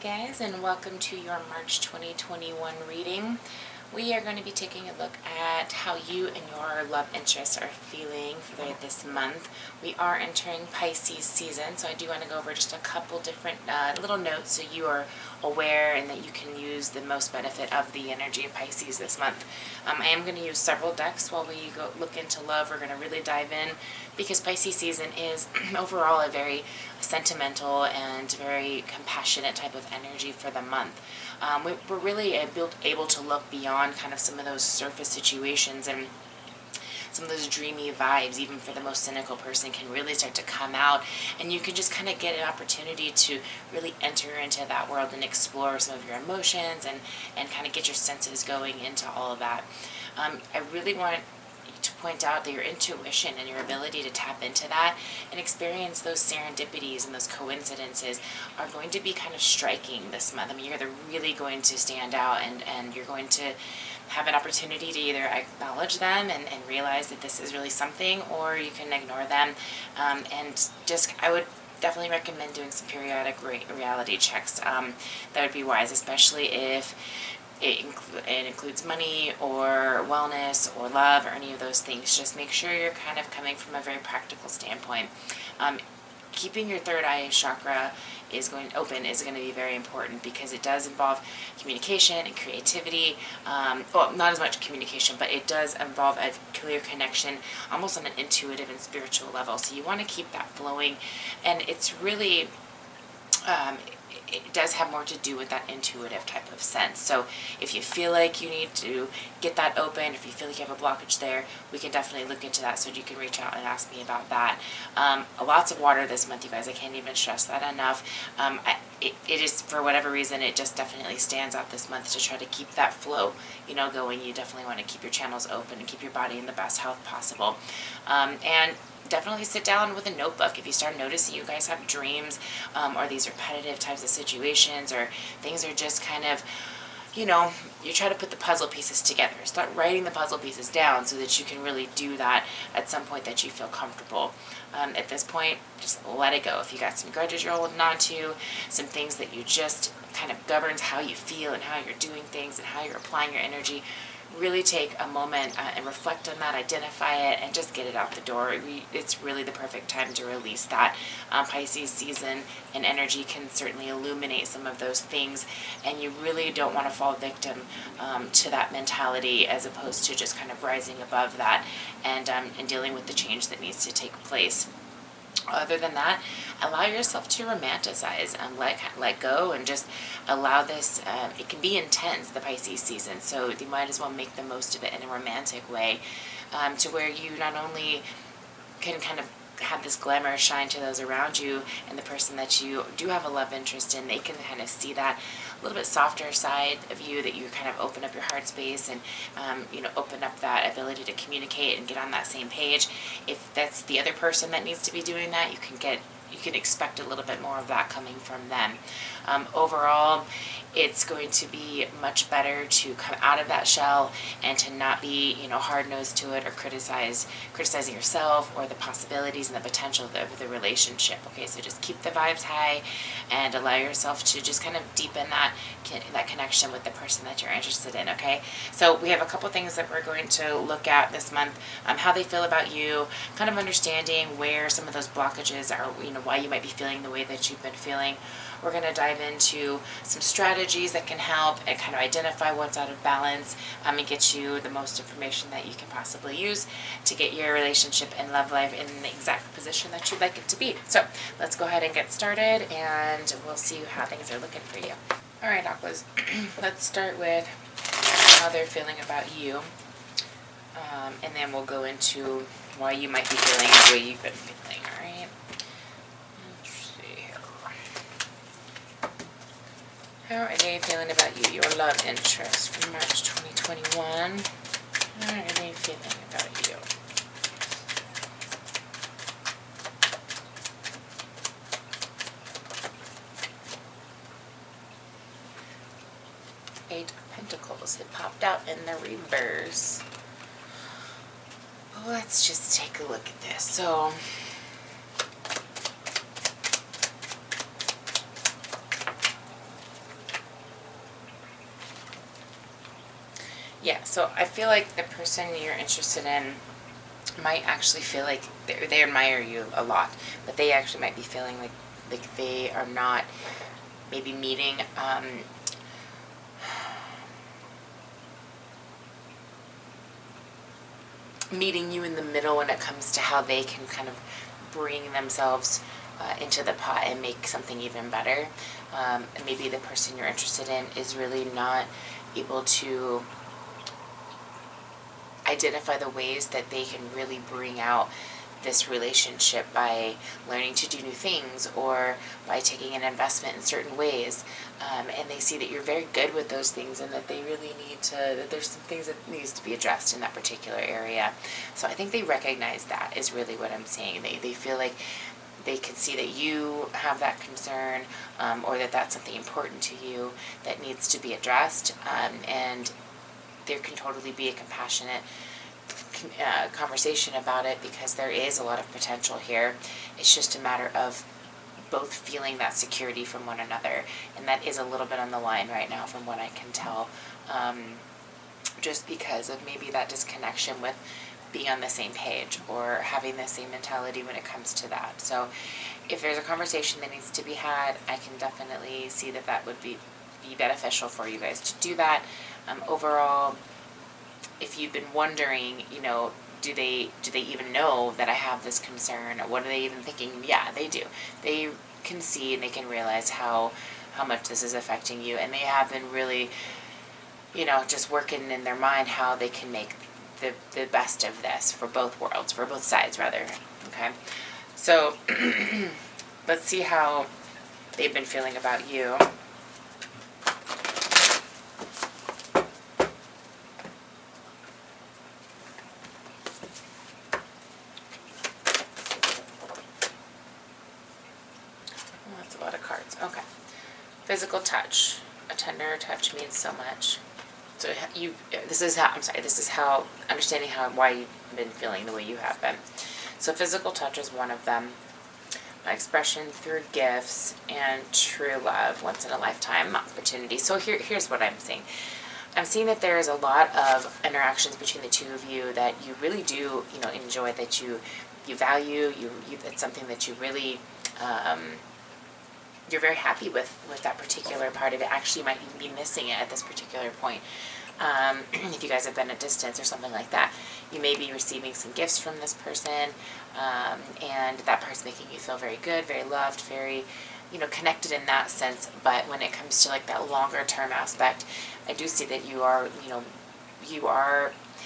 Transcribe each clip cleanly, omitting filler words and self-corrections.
guys, and welcome to your March 2021 reading. We are going to be taking a look at how you and your love interests are feeling for this month. We are entering Pisces season, so I do want to go over just a couple different little notes so you are aware and that you can use the most benefit of the energy of Pisces this month. I am going to use several decks while we go look into love. We're going to really dive in because Pisces season is overall a very sentimental and very compassionate type of energy for the month. We're really able to look beyond kind of some of those surface situations, and some of those dreamy vibes, even for the most cynical person, can really start to come out, and you can just kind of get an opportunity to really enter into that world and explore some of your emotions and kind of get your senses going into all of that. I really want to point out that your intuition and your ability to tap into that and experience those serendipities and those coincidences are going to be kind of striking this month. I mean, you're really going to stand out, and you're going to have an opportunity to either acknowledge them and realize that this is really something, or you can ignore them. And just, I would definitely recommend doing some periodic reality checks. That would be wise, especially if it includes money or wellness or love or any of those things. Just make sure you're kind of coming from a very practical standpoint. Keeping your third eye chakra is going to be very important, because it does involve communication and creativity. Well, not as much communication, but it does involve a clear connection, almost on an intuitive and spiritual level. So you want to keep that flowing, and it's really it does have more to do with that intuitive type of sense. So if you feel like you need to get that open, if you feel like you have a blockage there, we can definitely look into that, so you can reach out and ask me about that. Lots of water this month, you guys. I can't even stress that enough. It is, for whatever reason, it just definitely stands out this month to try to keep that flow, going. You definitely want to keep your channels open and keep your body in the best health possible. And definitely sit down with a notebook if you start noticing you guys have dreams, or these repetitive types of situations, or things are just kind of, you try to put the puzzle pieces together. Start writing the puzzle pieces down so that you can really do that at some point that you feel comfortable. At this point, just let it go. If you got some grudges you're holding on to, some things that you just kind of governs how you feel and how you're doing things and how you're applying your energy, really take a moment and reflect on that, identify it, and just get it out the door. It's really the perfect time to release that. Pisces season and energy can certainly illuminate some of those things, and you really don't want to fall victim to that mentality, as opposed to just kind of rising above that and dealing with the change that needs to take place. Other than that, allow yourself to romanticize and let go, and just allow this. It can be intense, the Pisces season, so you might as well make the most of it in a romantic way, to where you not only can kind of have this glamour shine to those around you, and the person that you do have a love interest in, they can kind of see that a little bit softer side of you, that you kind of open up your heart space and open up that ability to communicate and get on that same page. If that's the other person that needs to be doing that, you can expect a little bit more of that coming from them. Overall, it's going to be much better to come out of that shell and to not be, hard-nosed to it, or criticizing yourself or the possibilities and the potential of the relationship. Okay, so just keep the vibes high and allow yourself to just kind of deepen that connection with the person that you're interested in. Okay, so we have a couple things that we're going to look at this month. How they feel about you, kind of understanding where some of those blockages are, why you might be feeling the way that you've been feeling. We're going to dive into some strategies that can help and kind of identify what's out of balance, and get you the most information that you can possibly use to get your relationship and love life in the exact position that you'd like it to be. So let's go ahead and get started, and we'll see how things are looking for you. All right, Aquas, let's start with how they're feeling about you, and then we'll go into why you might be feeling the way you've been feeling. All right. How are they feeling about you, your love interest for March 2021? How are they feeling about you? Eight of Pentacles. It popped out in the reverse. Let's just take a look at this. So Yeah, so I feel like the person you're interested in might actually feel like they admire you a lot, but they actually might be feeling like they are not maybe meeting you in the middle when it comes to how they can kind of bring themselves into the pot and make something even better. Maybe the person you're interested in is really not able to identify the ways that they can really bring out this relationship by learning to do new things or by taking an investment in certain ways, and they see that you're very good with those things and that they really that there's some things that needs to be addressed in that particular area. So I think they recognize that is really what I'm saying. They feel like they can see that you have that concern, or that that's something important to you that needs to be addressed, and there can totally be a compassionate conversation about it because there is a lot of potential here. It's just a matter of both feeling that security from one another, and that is a little bit on the line right now from what I can tell, just because of maybe that disconnection with being on the same page or having the same mentality when it comes to that. So if there's a conversation that needs to be had, I can definitely see that that would be beneficial for you guys to do that. Overall, if you've been wondering, do they even know that I have this concern, or what are they even thinking? Yeah, they do. They can see and they can realize how much this is affecting you, and they have been really, just working in their mind how they can make the best of this for both worlds, for both sides rather. Okay, so let's see how they've been feeling about you. That's a lot of cards. Okay. Physical touch. A tender touch means so much. So this is how understanding why you've been feeling the way you have been. So physical touch is one of them. Expression through gifts and true love, once in a lifetime opportunity. So here's what I'm seeing. I'm seeing that there is a lot of interactions between the two of you that you really do, enjoy, that you value. It's something that you really, you're very happy with that particular part of it. Actually, you might even be missing it at this particular point. If you guys have been at distance or something like that, you may be receiving some gifts from this person, and that part's making you feel very good, very loved, very, connected in that sense. But when it comes to like that longer term aspect, I do see that you are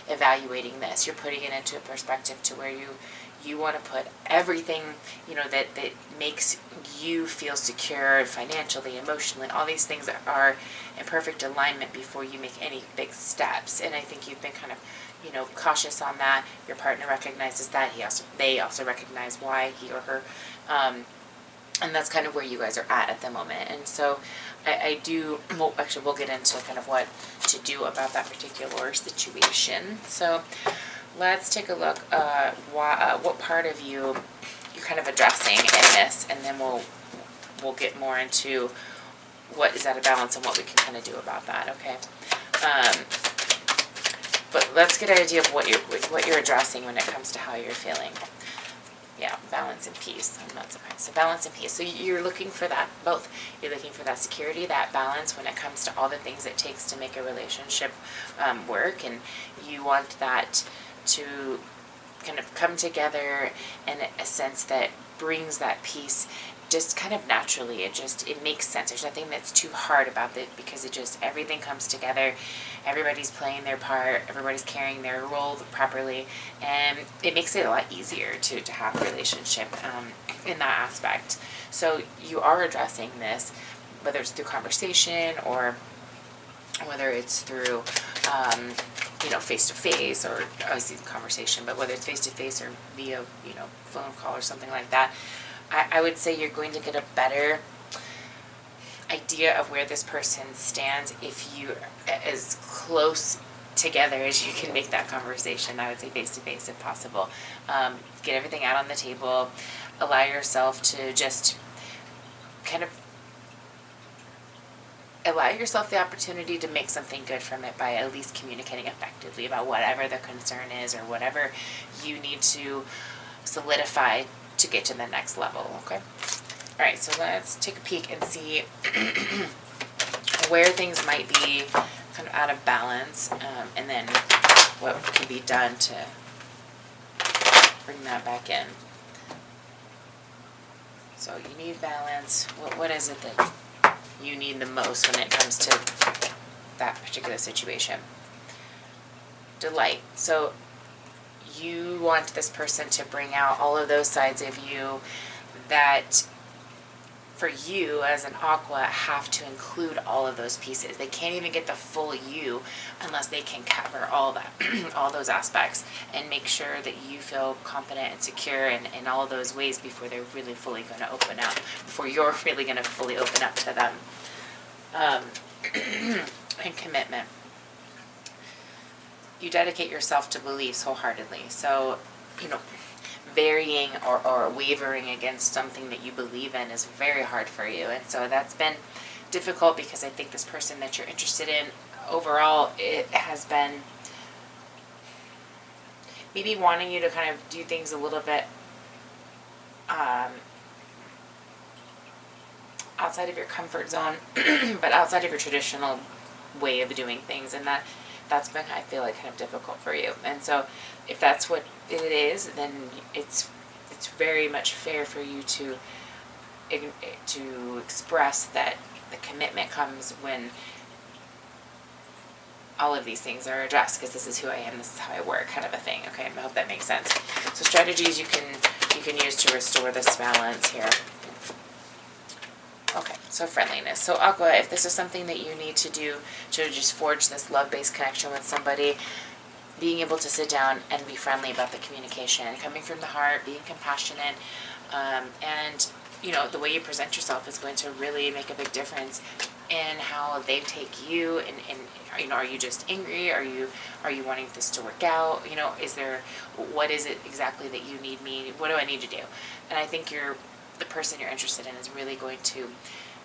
evaluating this. You're putting it into a perspective to where you want to put everything, that makes you feel secure financially, emotionally, all these things that are in perfect alignment before you make any big steps. And I think you've been kind of, cautious on that. Your partner recognizes that. They also recognize why he or her, and that's kind of where you guys are at the moment. And so we'll get into kind of what to do about that particular situation. So let's take a look at what part of you're kind of addressing in this, and then we'll get more into what is out of balance and what we can kind of do about that. Okay, but let's get an idea of what you're addressing when it comes to how you're feeling. Yeah, balance and peace. I'm not surprised. So balance and peace. So you're looking for that both. You're looking for that security, that balance when it comes to all the things it takes to make a relationship work, and you want that to kind of come together in a sense that brings that peace just kind of naturally. It makes sense. There's nothing that's too hard about it because everything comes together. Everybody's playing their part. Everybody's carrying their role properly, and it makes it a lot easier to have a relationship in that aspect. So you are addressing this, whether it's through conversation or whether it's through face-to-face, or obviously conversation, but whether it's face-to-face or via phone call or something like that, I would say you're going to get a better idea of where this person stands if you as close together as you can make that conversation. I would say face-to-face if possible. Get everything out on the table. Allow yourself to just kind of allow yourself the opportunity to make something good from it by at least communicating effectively about whatever the concern is or whatever you need to solidify to get to the next level, okay? All right, so let's take a peek and see where things might be kind of out of balance, and then what can be done to bring that back in. So you need balance. What is it that you need the most when it comes to that particular situation? Delight. So you want this person to bring out all of those sides of you that for you as an aqua have to include all of those pieces. They can't even get the full you unless they can cover all that, all those aspects, and make sure that you feel confident and secure in all of those ways before they're really fully going to open up, before you're really going to fully open up to them. And commitment. You dedicate yourself to beliefs wholeheartedly. So, varying or wavering against something that you believe in is very hard for you. And so that's been difficult because I think this person that you're interested in, overall, it has been maybe wanting you to kind of do things a little bit outside of your comfort zone, but outside of your traditional way of doing things. And that's been, I feel like, kind of difficult for you. And so if that's what it is, then it's very much fair for you to express that the commitment comes when all of these things are addressed, because this is who I am, this is how I work, kind of a thing. Okay, I hope that makes sense. So strategies you can use to restore this balance here. Okay, so friendliness. So Aqua, if this is something that you need to do to just forge this love-based connection with somebody, being able to sit down and be friendly about the communication, coming from the heart, being compassionate, and the way you present yourself is going to really make a big difference in how they take you. And are you just angry? Are you wanting this to work out? What is it exactly that you need me? What do I need to do? And I think the person you're interested in is really going to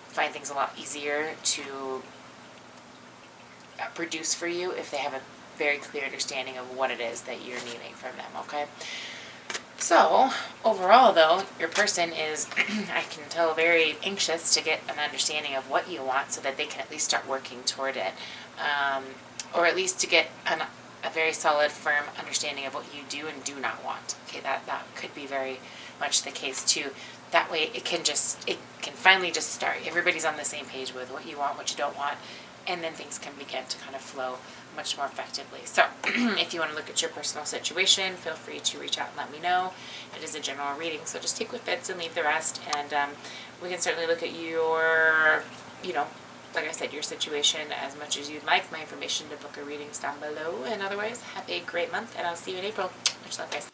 find things a lot easier to produce for you if they have a very clear understanding of what it is that you're needing from them, okay? So, overall though, your person is, I can tell, very anxious to get an understanding of what you want so that they can at least start working toward it, or at least to get a very solid, firm understanding of what you do and do not want. Okay, that could be very much the case too. That way it can finally just start. Everybody's on the same page with what you want, what you don't want, and then things can begin to kind of flow much more effectively. So if you want to look at your personal situation, feel free to reach out and let me know. It is a general reading, so just take what fits and leave the rest, and we can certainly look at your, like I said, your situation as much as you'd like. My information to book a reading is down below, and otherwise, have a great month, and I'll see you in April. Much love, guys.